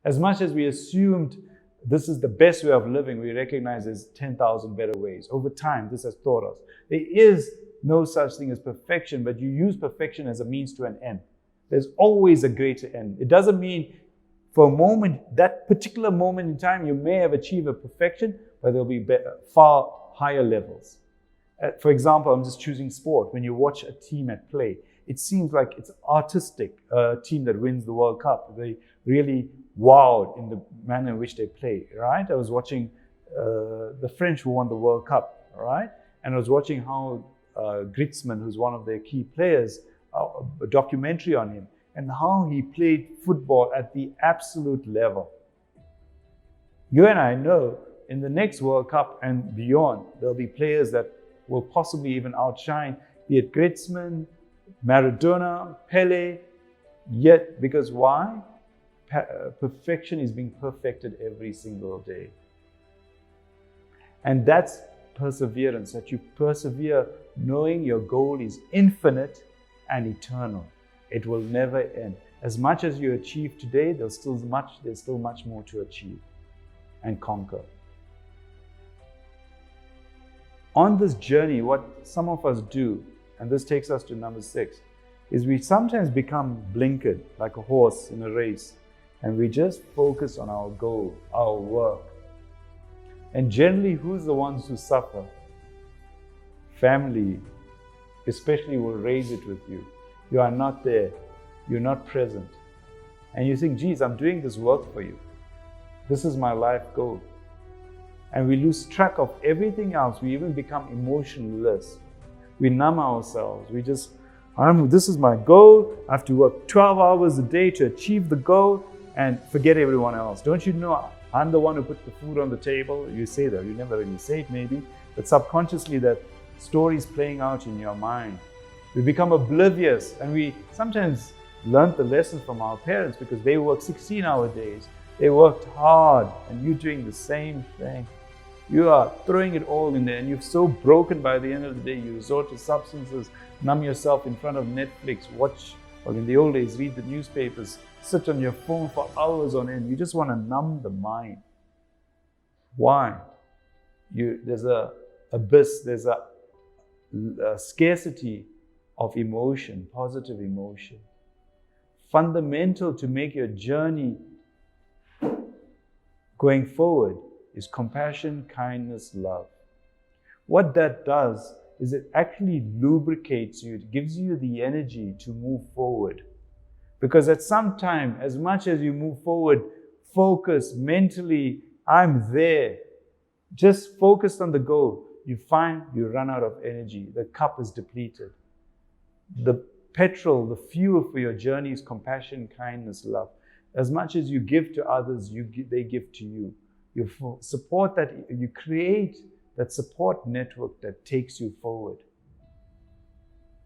As much as we assumed this is the best way of living, we recognize there's 10,000 better ways. Over time, this has taught us. There is no such thing as perfection, but you use perfection as a means to an end. There's always a greater end. It doesn't mean for a moment, that particular moment in time, you may have achieved a perfection, but there'll be far higher levels. For example, I'm just choosing sport. When you watch a team at play, it seems like it's artistic, a team that wins the World Cup. They really wowed in the manner in which they play, right? I was watching the French who won the World Cup, right? And I was watching how Griezmann, who's one of their key players, a documentary on him, and how he played football at the absolute level. You and I know in the next World Cup and beyond, there'll be players that will possibly even outshine, be it Griezmann, Maradona, Pele, yet because why? Perfection is being perfected every single day. And that's perseverance, that you persevere knowing your goal is infinite and eternal. It will never end. As much as you achieve today, there's still much more to achieve and conquer. On this journey, what some of us do, and this takes us to number 6, is we sometimes become blinkered like a horse in a race, and we just focus on our goal, our work. And generally, who's the ones who suffer? Family, especially, will raise it with you. You are not there. You're not present. And you think, geez, I'm doing this work for you. This is my life goal. And we lose track of everything else. We even become emotionless. We numb ourselves. We just, this is my goal. I have to work 12 hours a day to achieve the goal and forget everyone else. Don't you know I'm the one who put the food on the table? You say that. You never really say it maybe. But subconsciously that story is playing out in your mind. We become oblivious, and we sometimes learned the lesson from our parents because they work 16-hour days. They worked hard, and you're doing the same thing. You are throwing it all in there, and you're so broken by the end of the day, you resort to substances, numb yourself in front of Netflix, watch, or in the old days, read the newspapers, sit on your phone for hours on end. You just want to numb the mind. Why? There's a abyss, there's a scarcity of emotion, positive emotion. Fundamental to make your journey going forward is compassion, kindness, love. What that does is it actually lubricates you. It gives you the energy to move forward. Because at some time, as much as you move forward, focus mentally, I'm there. Just focused on the goal. You find you run out of energy. The cup is depleted. The petrol, the fuel for your journey is compassion, kindness, love. As much as you give to others, they give to you. You support that, you create that support network that takes you forward.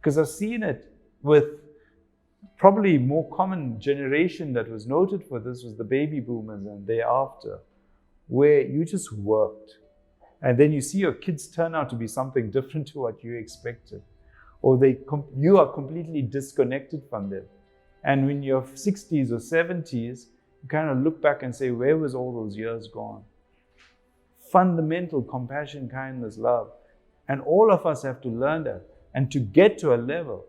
Because I've seen it with probably more common generation that was noted for this was the baby boomers and thereafter, where you just worked. And then you see your kids turn out to be something different to what you expected. Or you are completely disconnected from them. And when you're 60s or 70s, you kind of look back and say, where was all those years gone? Fundamental compassion, kindness, love. And all of us have to learn that. And to get to a level,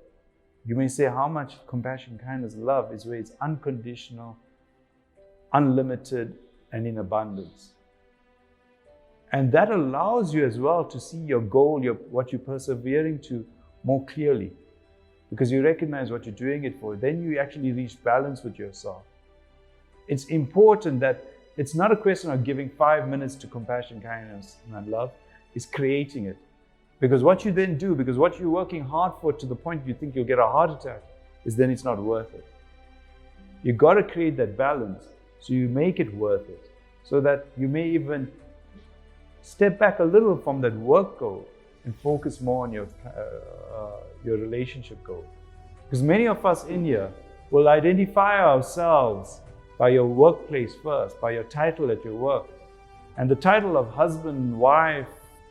you may say how much compassion, kindness, love is where it's unconditional, unlimited, and in abundance. And that allows you as well to see your goal, what you're persevering to, more clearly, because you recognize what you're doing it for. Then you actually reach balance with yourself. It's important that it's not a question of giving 5 minutes to compassion, kindness, and love. It's creating it. Because what you then do, because what you're working hard for to the point you think you'll get a heart attack, is then it's not worth it. You've got to create that balance so you make it worth it, so that you may even step back a little from that work goal and focus more on your relationship goal. Because many of us in here will identify ourselves by your workplace first, by your title at your work. And the title of husband, wife,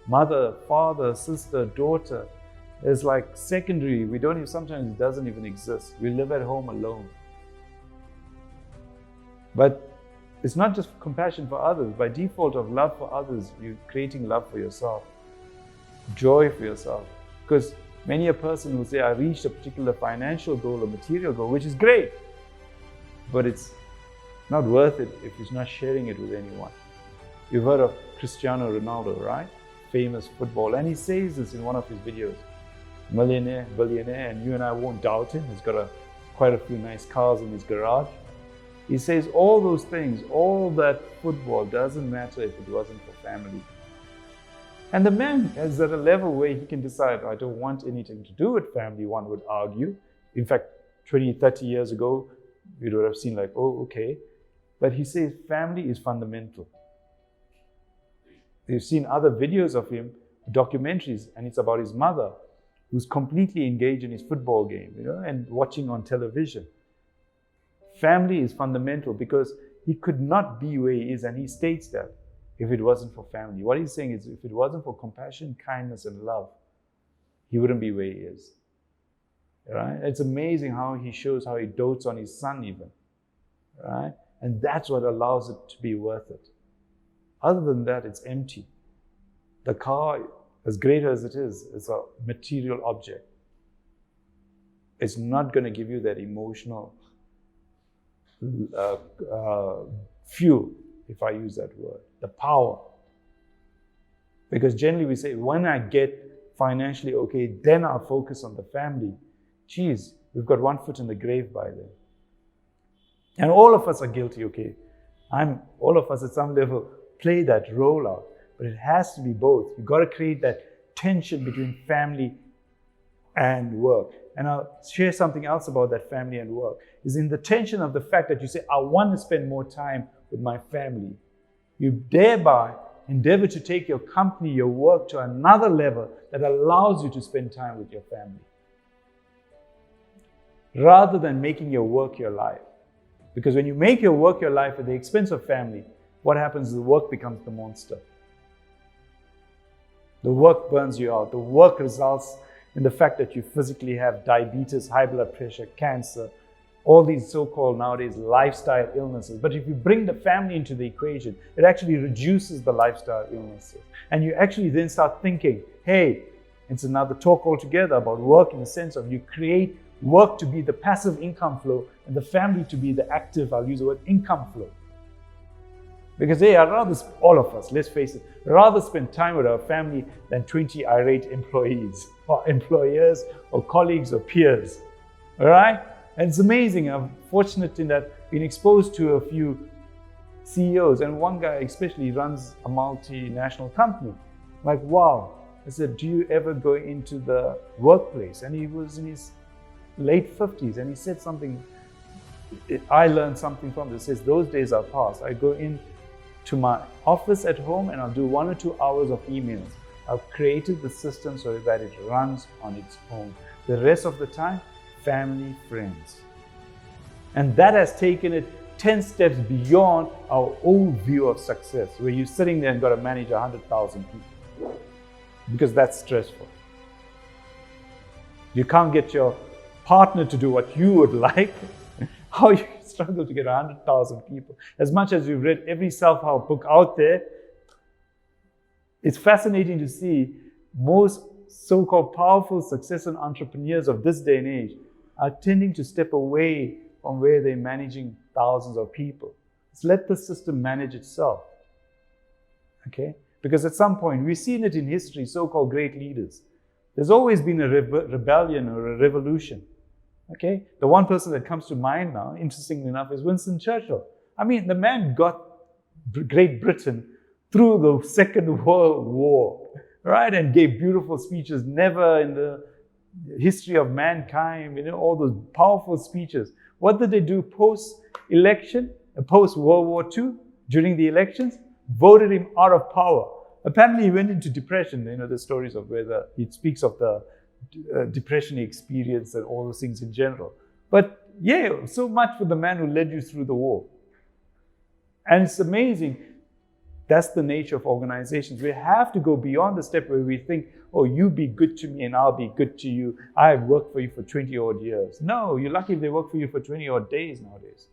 mother, father, sister, daughter is like secondary. Sometimes it doesn't even exist. We live at home alone. But It's not just compassion for others. By default of love for others, you're creating love for yourself, joy for yourself. Because many a person will say, I reached a particular financial goal or material goal, which is great, but it's not worth it if he's not sharing it with anyone. You've heard of Cristiano Ronaldo, right? Famous football. And he says this in one of his videos. Millionaire, billionaire, and you and I won't doubt him. He's got quite a few nice cars in his garage. He says all those things, all that football doesn't matter if it wasn't for family. And the man is at a level where he can decide, I don't want anything to do with family, one would argue. In fact, 20, 30 years ago, we would have seen like, oh, okay. But he says family is fundamental. You've seen other videos of him, documentaries, and it's about his mother, who's completely engaged in his football game, and watching on television. Family is fundamental because he could not be where he is, and he states that, if it wasn't for family. What he's saying is, if it wasn't for compassion, kindness, and love, he wouldn't be where he is. Right? It's amazing how he shows how he dotes on his son even. Right? And that's what allows it to be worth it. Other than that, it's empty. The car, as great as it is a material object. It's not going to give you that emotional fuel, if I use that word, the power. Because generally we say, when I get financially okay, then I'll focus on the family. Geez, we've got one foot in the grave by then. And all of us are guilty, okay? All of us at some level play that role out, but it has to be both. You've got to create that tension between family and work. And I'll share something else about that family and work, is in the tension of the fact that you say, I want to spend more time with my family. You thereby endeavor to take your company, your work to another level that allows you to spend time with your family, rather than making your work your life. Because when you make your work your life at the expense of family, what happens is the work becomes the monster. The work burns you out. The work results in the fact that you physically have diabetes, high blood pressure, cancer, all these so-called nowadays lifestyle illnesses. But if you bring the family into the equation, it actually reduces the lifestyle illnesses. And you actually then start thinking, hey, it's another talk altogether about work in the sense of you create work to be the passive income flow and the family to be the active, I'll use the word, income flow. Because hey, I'd rather, all of us, let's face it, rather spend time with our family than 20 irate employees or employers or colleagues or peers. All right? And it's amazing. I'm fortunate in that been exposed to a few CEOs, and one guy especially runs a multinational company. Like, wow. I said, do you ever go into the workplace? And he was in his late 50s, and he said something, I learned something from this. It says, those days are past. I go in to my office at home and I'll do 1 or 2 hours of emails. I've created the system so that it runs on its own. The rest of the time, family, friends. And that has taken it 10 steps beyond our old view of success, where you're sitting there and got to manage 100,000 people. Because that's stressful. You can't get your partner to do what you would like. How you struggle to get 100,000 people. As much as you've read every self-help book out there, it's fascinating to see most so-called powerful success and entrepreneurs of this day and age are tending to step away from where they're managing thousands of people. Let's let the system manage itself. Okay? Because at some point, we've seen it in history, so-called great leaders. There's always been a rebellion or a revolution. Okay? The one person that comes to mind now, interestingly enough, is Winston Churchill. I mean, the man got Great Britain through the Second World War, right? And gave beautiful speeches, never in the history of mankind, all those powerful speeches. What did they do post-election, post-World War II, during the elections? Voted him out of power. Apparently he went into depression, the stories of whether he speaks of the depression he experienced and all those things in general. But yeah, so much for the man who led you through the war. And it's amazing. That's the nature of organizations. We have to go beyond the step where we think, oh, you be good to me and I'll be good to you. I've worked for you for 20 odd years. No, you're lucky if they work for you for 20 odd days nowadays.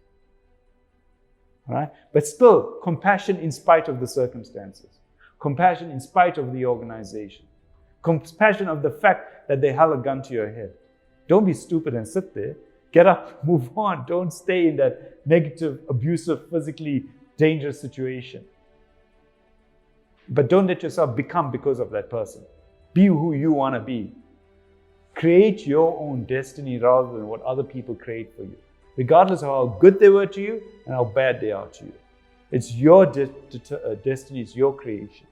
right? But still, compassion in spite of the circumstances. Compassion in spite of the organization. Compassion of the fact that they held a gun to your head. Don't be stupid and sit there. Get up, move on. Don't stay in that negative, abusive, physically dangerous situation. But don't let yourself become because of that person. Be who you want to be. Create your own destiny rather than what other people create for you, regardless of how good they were to you and how bad they are to you. It's your destiny, it's your creation.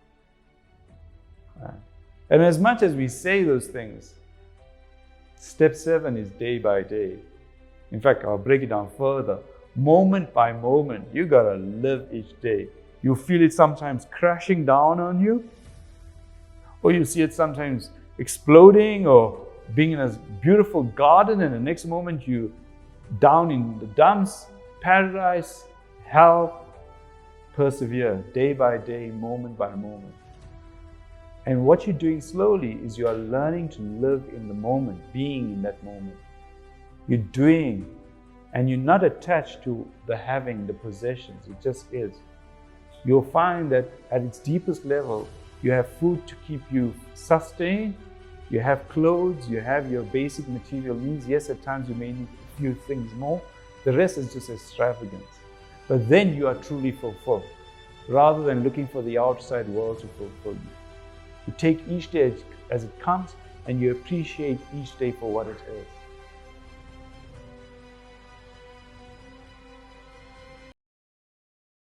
And as much as we say those things, step 7 is day by day. In fact, I'll break it down further. Moment by moment, you gotta live each day. You feel it sometimes crashing down on you, or you see it sometimes exploding, or being in a beautiful garden, and the next moment you down in the dumps, paradise, hell. Persevere day by day, moment by moment. And what you're doing slowly is you are learning to live in the moment, being in that moment. You're doing, and you're not attached to the having, the possessions. It just is. You'll find that at its deepest level, you have food to keep you sustained, you have clothes, you have your basic material needs. Yes, at times you may need a few things more. The rest is just extravagance. But then you are truly fulfilled, rather than looking for the outside world to fulfill you. You take each day as it comes, and you appreciate each day for what it is.